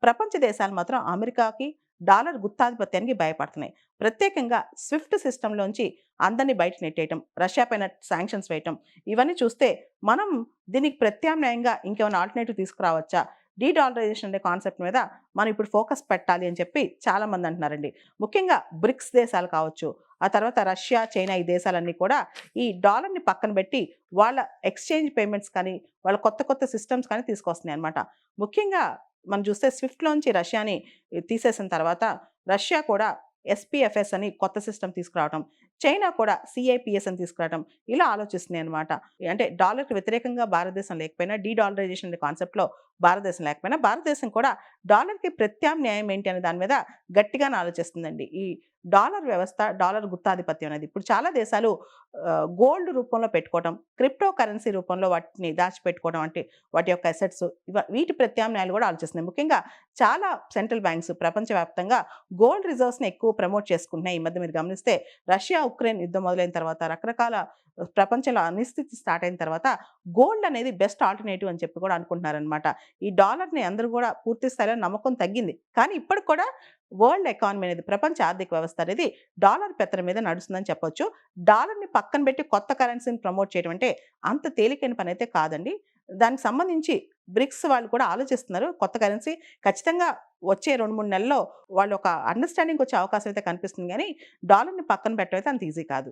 ప్రపంచ దేశాలు మాత్రం అమెరికాకి, డాలర్ గుత్తాధిపత్యానికి భయపడుతున్నాయి. ప్రత్యేకంగా స్విఫ్ట్ సిస్టమ్‌లోంచి అందరిని బయటకి నెట్టేయటం, రష్యా పైన శాంక్షన్స్ వేయటం, ఇవన్నీ చూస్తే మనం దీనికి ప్రత్యామ్నాయంగా ఇంకేమైనా ఆల్టర్‌నేటివ్ తీసుకురావచ్చా? డీ డాలరైజేషన్ అనే కాన్సెప్ట్ మీద మనం ఇప్పుడు ఫోకస్ పెట్టాలి అని చెప్పి చాలామంది అంటున్నారండి. ముఖ్యంగా బ్రిక్స్ దేశాలు కావచ్చు, ఆ తర్వాత రష్యా, చైనా ఈ దేశాలన్నీ కూడా ఈ డాలర్‌ని పక్కన పెట్టి వాళ్ళ ఎక్స్‌చేంజ్ పేమెంట్స్ కానీ, వాళ్ళ కొత్త కొత్త సిస్టమ్స్ కానీ తీసుకొస్తున్నాయన్నమాట. ముఖ్యంగా మనం చూస్తే స్విఫ్ట్‌లోంచి రష్యాని తీసేసిన తర్వాత రష్యా కూడా ఎస్‌పీఎఫ్ఎస్ అని కొత్త సిస్టమ్ తీసుకురావటం, చైనా కూడా సీఐపీఎస్ అని తీసుకురావటం ఇలా ఆలోచిస్తున్నాయన్నమాట. అంటే డాలర్‌కి వ్యతిరేకంగా భారతదేశం లేకపోయినా, డీ డాలరైజేషన్ అనే కాన్సెప్ట్‌లో భారతదేశం లేకపోయినా, భారతదేశం కూడా డాలర్‌కి ప్రత్యామ్నాయం ఏంటి అనే దాని మీద గట్టిగానే ఆలోచిస్తుందండి. ఈ డాలర్ వ్యవస్థ, డాలర్ గుత్తాధిపత్యం అనేది ఇప్పుడు చాలా దేశాలు గోల్డ్ రూపంలో పెట్టుకోవటం, క్రిప్టో కరెన్సీ రూపంలో వాటిని దాచిపెట్టుకోవడం అంటే వాటి యొక్క అసెట్స్ వీటి ప్రత్యామ్నాయాలు కూడా ఆలోచిస్తున్నాయి. ముఖ్యంగా చాలా సెంట్రల్ బ్యాంక్స్ ప్రపంచవ్యాప్తంగా గోల్డ్ రిజర్వ్స్‌ని ఎక్కువ ప్రమోట్ చేసుకుంటున్నాయి. ఈ మధ్య మీరు గమనిస్తే రష్యా, ఉక్రెయిన్ యుద్ధం మొదలైన తర్వాత రకరకాల ప్రపంచంలో అనిశ్చితి స్టార్ట్ అయిన తర్వాత గోల్డ్ అనేది బెస్ట్ ఆల్టర్‌నేటివ్ అని చెప్పి కూడా అనుకుంటున్నారనమాట. ఈ డాలర్‌ని అందరూ కూడా పూర్తి స్థాయిలో నమ్మకం తగ్గింది. కానీ ఇప్పటికి కూడా వరల్డ్ ఎకానమీ అనేది ప్రపంచ ఆర్థిక వ్యవస్థ అనేది డాలర్ పెత్తనం మీద నడుస్తుందని చెప్పొచ్చు. డాలర్‌ని పక్కన పెట్టి కొత్త కరెన్సీని ప్రమోట్ చేయడం అంటే అంత తేలికైన పనైతే కాదండి. దానికి సంబంధించి బ్రిక్స్ వాళ్ళు కూడా ఆలోచిస్తున్నారు. కొత్త కరెన్సీ ఖచ్చితంగా వచ్చే 2, 3 నెలల్లో వాళ్ళు ఒక అండర్‌స్టాండింగ్‌కొచ్చే అవకాశం అయితే కనిపిస్తుంది గానీ, డాలర్‌ని పక్కన పెట్టడం అయితే అంత ఈజీ కాదు.